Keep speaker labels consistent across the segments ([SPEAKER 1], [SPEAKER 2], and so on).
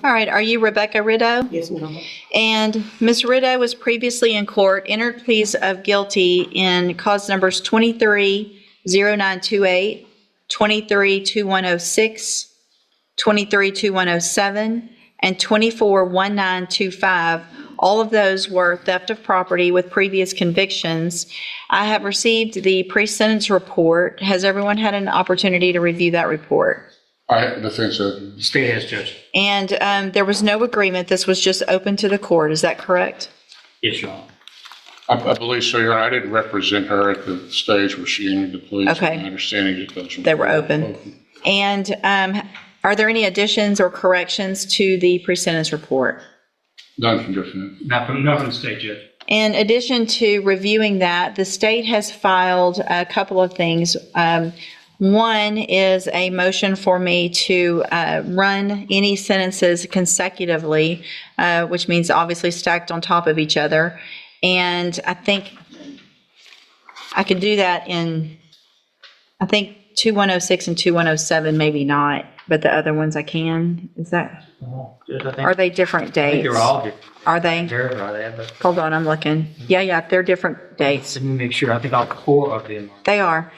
[SPEAKER 1] All right, are you Rebecca Rideau?
[SPEAKER 2] Yes, ma'am.
[SPEAKER 1] And Ms. Rideau was previously in court, entered pleas of guilty in cause numbers 23-0928, 23-2106, 23-2107, and 24-1925. All of those were theft of property with previous convictions. I have received the pre-sentence report. Has everyone had an opportunity to review that report?
[SPEAKER 3] The defense
[SPEAKER 4] State has, Judge.
[SPEAKER 1] And there was no agreement. This was just open to the court. Is that correct?
[SPEAKER 4] Yes, Your Honor.
[SPEAKER 3] I believe so, Your Honor. I didn't represent her at the stage where she entered the plea.
[SPEAKER 1] Okay.
[SPEAKER 3] My understanding is those
[SPEAKER 1] They were open. And are there any additions or corrections to the pre-sentence report?
[SPEAKER 3] None from defense.
[SPEAKER 4] Not from the state, Judge.
[SPEAKER 1] In addition to reviewing that, the state has filed a couple of things. One is a motion for me to run any sentences consecutively, which means obviously stacked on top of each other. And I think I could do that in, I think 2106 and 2107, maybe not, but the other ones I can. Is that, are they different dates?
[SPEAKER 4] I think they're all different.
[SPEAKER 1] Are they?
[SPEAKER 4] But
[SPEAKER 1] Hold on, I'm looking. Yeah, they're different dates.
[SPEAKER 4] let me make sure. I think all four of them are.
[SPEAKER 1] They are.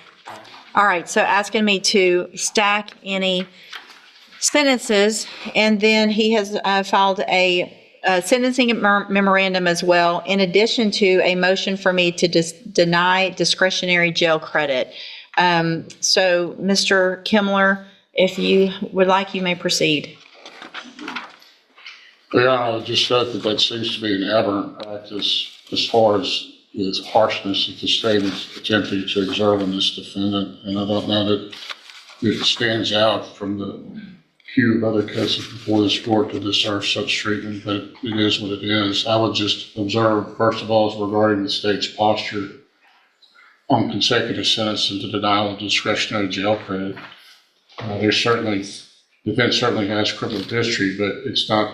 [SPEAKER 1] All right, so asking me to stack any sentences, and then he has filed a sentencing memorandum as well, in addition to a motion for me to deny discretionary jail credit. So, Mr. Kimler, if you would like, you may proceed.
[SPEAKER 3] Your Honor, I would just note that seems to be an aberrant practice as far as its harshness that the state is attempting to exert on this defendant. And I don't know that it stands out from the queue of other cases before this court to deserve such treatment, but it is what it is. I would just observe, first of all, regarding the state's posture on consecutive sentences and the denial of discretionary jail credit. The defense certainly has criminal history, but it's not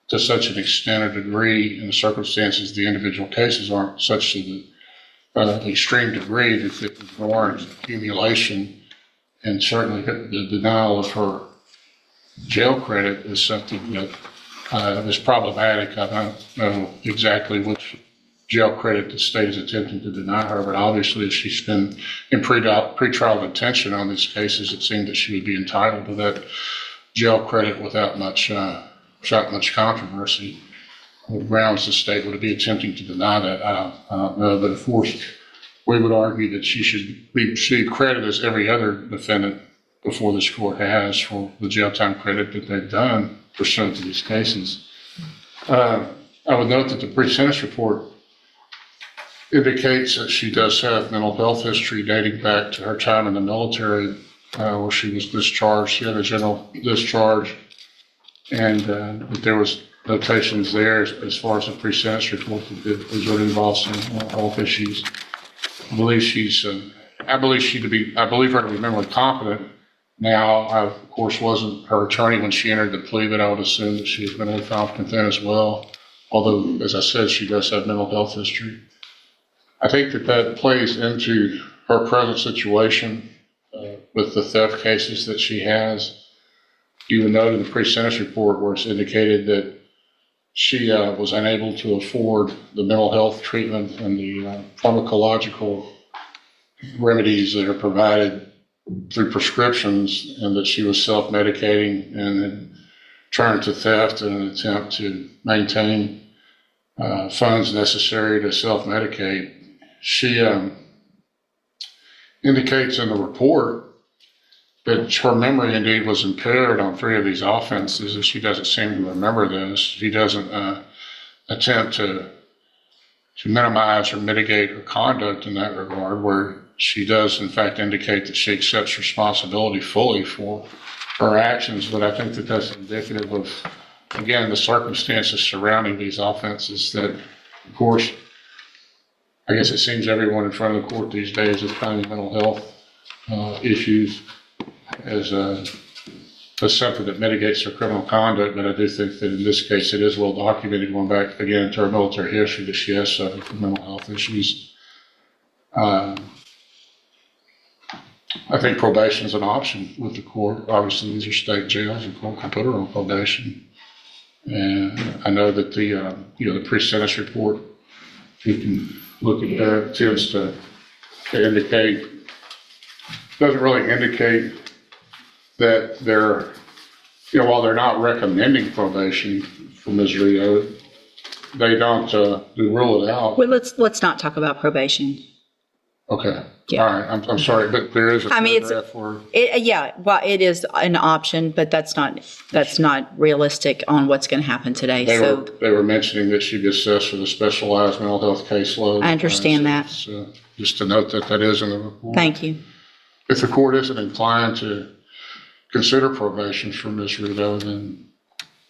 [SPEAKER 3] to such an extent or degree, in the circumstances, the individual cases aren't such to the extreme degree that it would warrant accumulation. And certainly the denial of her jail credit is something that is problematic. I don't know exactly which jail credit the state is attempting to deny her, but obviously if she's been in pretrial detention on these cases, it seemed that she would be entitled to that jail credit without much controversy. The grounds the state would be attempting to deny that, I don't know, but of course, we would argue that she should receive credit as every other defendant before this court has for the jail time credit that they've done pursuant to these cases. I would note that the pre-sentence report indicates that she does have mental health history dating back to her time in the military, where she was discharged. She had a general discharge, and there was notations there as far as the pre-sentence report that would involve some health issues. I believe her to be mentally competent. Now, I, of course, wasn't her attorney when she entered the plea, but I would assume that she has mentally competent then as well. Although, as I said, she does have mental health history. I think that plays into her present situation with the theft cases that she has. You would note in the pre-sentence report where it's indicated that she was unable to afford the mental health treatment and the pharmacological remedies that are provided through prescriptions, and that she was self-medicating and had turned to theft in an attempt to maintain funds necessary to self-medicate. She indicates in the report that her memory indeed was impaired on 3 of these offenses, and she doesn't seem to remember this. She doesn't attempt to minimize or mitigate her conduct in that regard, where she does in fact indicate that she accepts responsibility fully for her actions. But I think that that's indicative of, again, the circumstances surrounding these offenses that, of course, I guess it seems everyone in front of the court these days is finding mental health issues as something that mitigates their criminal conduct. But I do think that in this case it is well documented, going back again to her military history, that she has suffered from mental health issues. I think probation is an option with the court. Obviously, these are state jails, and court can put her on probation. And I know that the, the pre-sentence report, if you can look at that, tends to indicate, doesn't really indicate that they're, while they're not recommending probation for Ms. Rito, they don't rule it out.
[SPEAKER 1] Well, let's not talk about probation.
[SPEAKER 3] Okay.
[SPEAKER 1] Yeah.
[SPEAKER 3] All right. I'm sorry, but there is a
[SPEAKER 1] I mean,
[SPEAKER 3] paragraph where
[SPEAKER 1] well, it is an option, but that's not realistic on what's going to happen today.
[SPEAKER 3] they were mentioning that she'd be assessed for the specialized mental health caseload.
[SPEAKER 1] I understand that.
[SPEAKER 3] So just to note that is in the report.
[SPEAKER 1] Thank you.
[SPEAKER 3] If the court isn't inclined to consider probation for Ms. Rito, then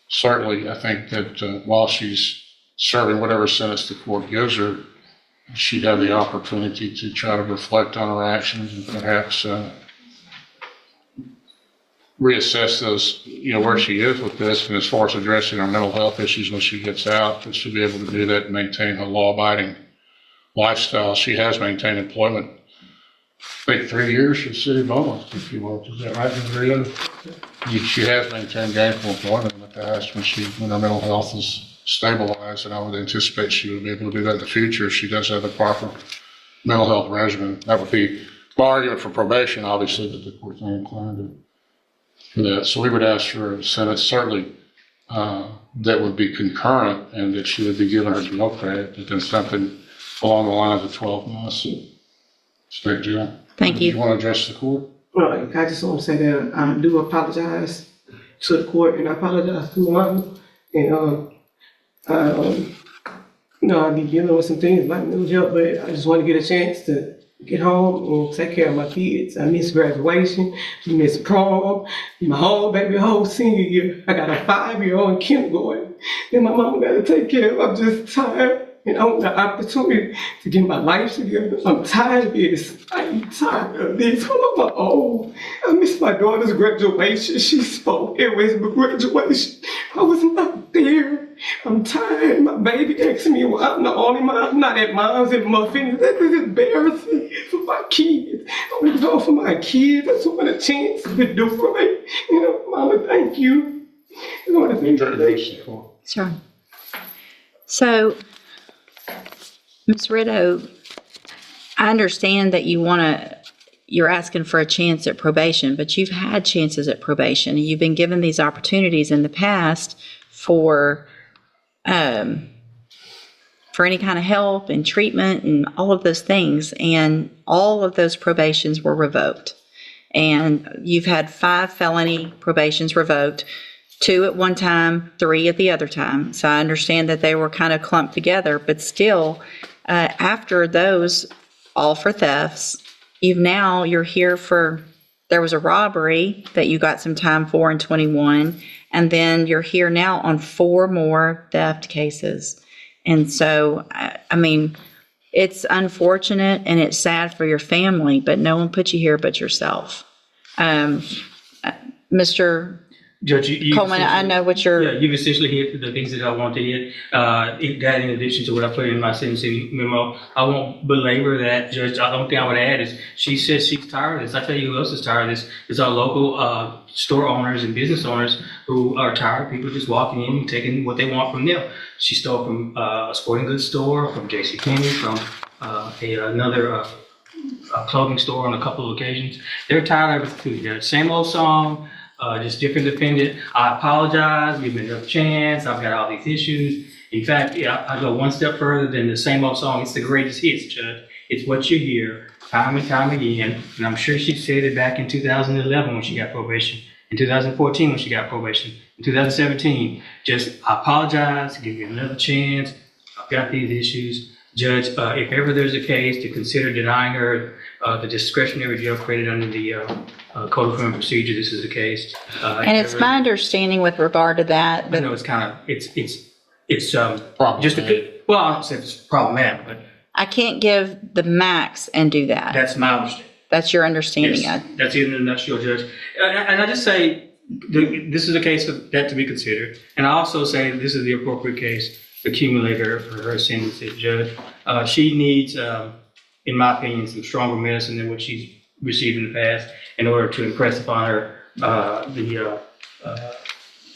[SPEAKER 3] certainly I think that while she's serving whatever sentence the court gives her, she'd have the opportunity to try to reflect on her actions and perhaps reassess those, where she is with this. And as far as addressing her mental health issues when she gets out, that she'll be able to do that and maintain her law-abiding lifestyle. She has maintained employment, I think 3 years for the city of Beaumont, if you will. Is that right, Ms. Rito? She has maintained gainful employment in the past when her mental health is stabilized, and I would anticipate she would be able to do that in the future if she does have the proper mental health regimen. That would be my argument for probation, obviously, but the court's not inclined for that. So we would ask for a sentence, certainly, that would be concurrent and that she would be given her jail credit, but then something along the lines of 12 months state jail.
[SPEAKER 1] Thank you.
[SPEAKER 3] You want to address the court?
[SPEAKER 2] Well, I just want to say that I do apologize to the court, and I apologize to Martin. And I'll be dealing with some things like mental health, but I just want to get a chance to get home and take care of my kids. I miss graduation, I miss prom, my whole senior year. I got a 5-year-old in kindergarten, and my mama got to take care of. I'm just tired, and I want the opportunity to get my life together. I'm tired of this. I'm tired of this. I'm old. I miss my daughter's graduation. She spoke at Westbrook graduation. I was not there. I'm tired. My baby asking me why I'm the only mom. I'm not at mom's and muffins. That is embarrassing for my kids. I want to go for my kids. I just want a chance to do right. Mama, thank you. I want to thank you.
[SPEAKER 1] Sure. So, Ms. Rito, I understand that you're asking for a chance at probation, but you've had chances at probation, and you've been given these opportunities in the past for any kind of help and treatment and all of those things, and all of those probations were revoked. And you've had 5 felony probations revoked, 2 at one time, 3 at the other time. So I understand that they were kind of clumped together, but still, after those, all for thefts, you're here for, there was a robbery that you got some time for in 21, and then you're here now on 4 more theft cases. And so, I mean, it's unfortunate and it's sad for your family, but no one put you here but yourself. Mr.
[SPEAKER 4] Judge, you
[SPEAKER 1] Coleman, I know what you're...
[SPEAKER 4] you've essentially hit the things that I want to hit. That in addition to what I put in my sentencing memo, I won't belabor that, Judge. The only thing I would add is she says she's tired of this. I tell you who else is tired of this. It's our local store owners and business owners who are tired of people just walking in and taking what they want from them. She stole from a sporting goods store, from JCPenney, from another clothing store on a couple of occasions. They're tired of it too. They're the same old song. Just different defendant. I apologize. Give me another chance. I've got all these issues. In fact, I go one step further than the same old song. It's the greatest hits, Judge. It's what you hear time and time again. And I'm sure she said it back in 2011 when she got probation, in 2014 when she got probation, in 2017. Just, I apologize. Give me another chance. I've got these issues. Judge, if ever there's a case to consider denying her the discretionary jail credit under the Code of Criminal Procedure, this is the case.
[SPEAKER 1] And it's my understanding with regard to that.
[SPEAKER 4] I know it's kind of, it's just
[SPEAKER 3] Problematic.
[SPEAKER 4] well, I don't say it's problematic, but
[SPEAKER 1] I can't give the max and do that.
[SPEAKER 4] that's my understanding.
[SPEAKER 1] That's your understanding.
[SPEAKER 4] Yes, that's it in a nutshell, Judge. And I just say, this is a case for that to be considered. And I also say this is the appropriate case to accumulate her for her sentence, Judge. She needs, in my opinion, some stronger medicine than what she's received in the past in order to impress upon her the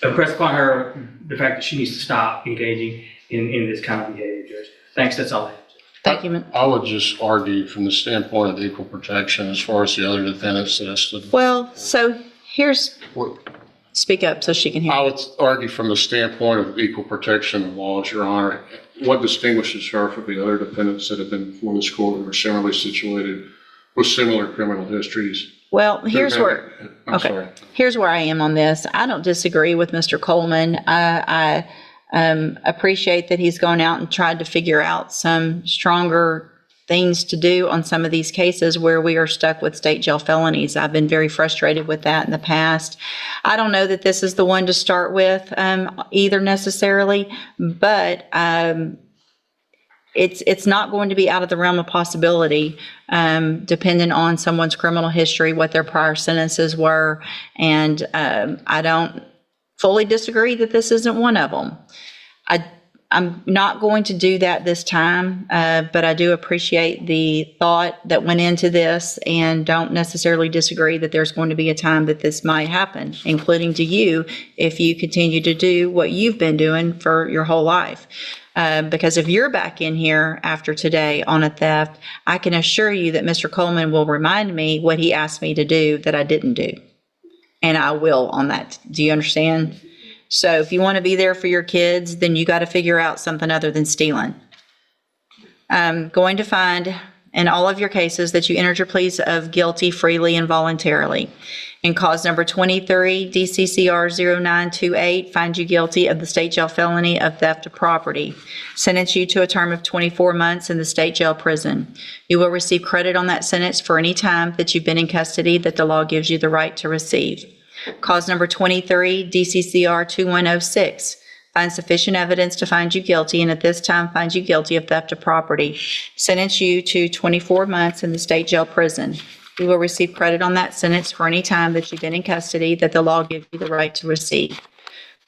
[SPEAKER 4] impress upon her the fact that she needs to stop engaging in this kind of behavior, Judge. Thanks, that's all I have.
[SPEAKER 1] Thank you.
[SPEAKER 3] I would just argue from the standpoint of equal protection as far as the other defendants listed.
[SPEAKER 1] Well, so here's, speak up so she can hear.
[SPEAKER 3] I would argue from the standpoint of equal protection of laws, Your Honor, what distinguishes her from the other defendants that have been before this court who are similarly situated with similar criminal histories?
[SPEAKER 1] Well, here's where,
[SPEAKER 3] I'm sorry.
[SPEAKER 1] here's where I am on this. I don't disagree with Mr. Coleman. I appreciate that he's gone out and tried to figure out some stronger things to do on some of these cases where we are stuck with state jail felonies. I've been very frustrated with that in the past. I don't know that this is the one to start with either necessarily, but it's not going to be out of the realm of possibility, depending on someone's criminal history, what their prior sentences were, and I don't fully disagree that this isn't one of them. I'm not going to do that this time, but I do appreciate the thought that went into this and don't necessarily disagree that there's going to be a time that this might happen, including to you if you continue to do what you've been doing for your whole life. Because if you're back in here after today on a theft, I can assure you that Mr. Coleman will remind me what he asked me to do that I didn't do. And I will on that. Do you understand? So if you want to be there for your kids, then you got to figure out something other than stealing. I'm going to find in all of your cases that you entered your pleas of guilty freely and voluntarily. In cause number 23, DCCR 0928, find you guilty of the state jail felony of theft of property. Sentence you to a term of 24 months in the state jail prison. You will receive credit on that sentence for any time that you've been in custody that the law gives you the right to receive. Cause number 23, DCCR 2106, find sufficient evidence to find you guilty and at this time find you guilty of theft of property. Sentence you to 24 months in the state jail prison. You will receive credit on that sentence for any time that you've been in custody that the law gives you the right to receive.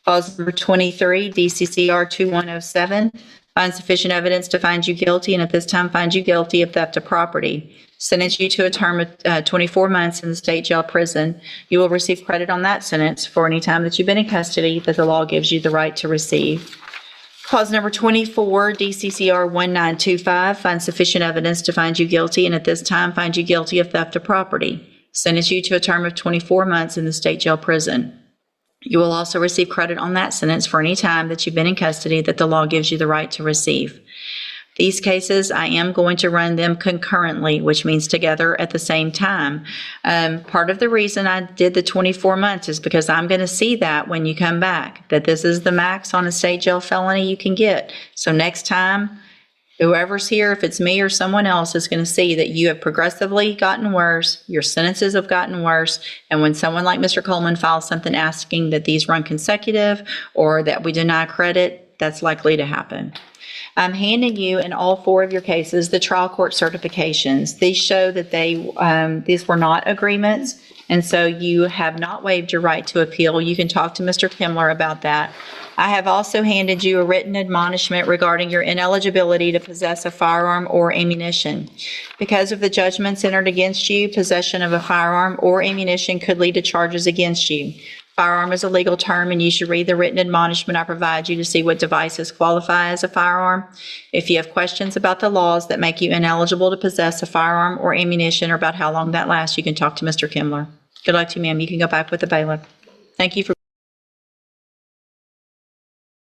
[SPEAKER 1] Cause number 23, DCCR 2107, find sufficient evidence to find you guilty and at this time find you guilty of theft of property. Sentence you to a term of 24 months in the state jail prison. You will receive credit on that sentence for any time that you've been in custody that the law gives you the right to receive. Cause number 24, DCCR 1925, find sufficient evidence to find you guilty and at this time find you guilty of theft of property. Sentence you to a term of 24 months in the state jail prison. You will also receive credit on that sentence for any time that you've been in custody that the law gives you the right to receive. These cases, I am going to run them concurrently, which means together at the same time. Part of the reason I did the 24 months is because I'm going to see that when you come back, that this is the max on a state jail felony you can get. So next time, whoever's here, if it's me or someone else, is going to see that you have progressively gotten worse, your sentences have gotten worse, and when someone like Mr. Coleman files something asking that these run consecutive or that we deny credit, that's likely to happen. I'm handing you in all four of your cases the trial court certifications. These show that these were not agreements, and so you have not waived your right to appeal. You can talk to Mr. Kimler about that. I have also handed you a written admonishment regarding your ineligibility to possess a firearm or ammunition. Because of the judgments entered against you, possession of a firearm or ammunition could lead to charges against you. Firearm is a legal term, and you should read the written admonishment I provide you to see what devices qualify as a firearm. If you have questions about the laws that make you ineligible to possess a firearm or ammunition or about how long that lasts, you can talk to Mr. Kimler. Good luck to you, ma'am. You can go back with the bailiff. Thank you for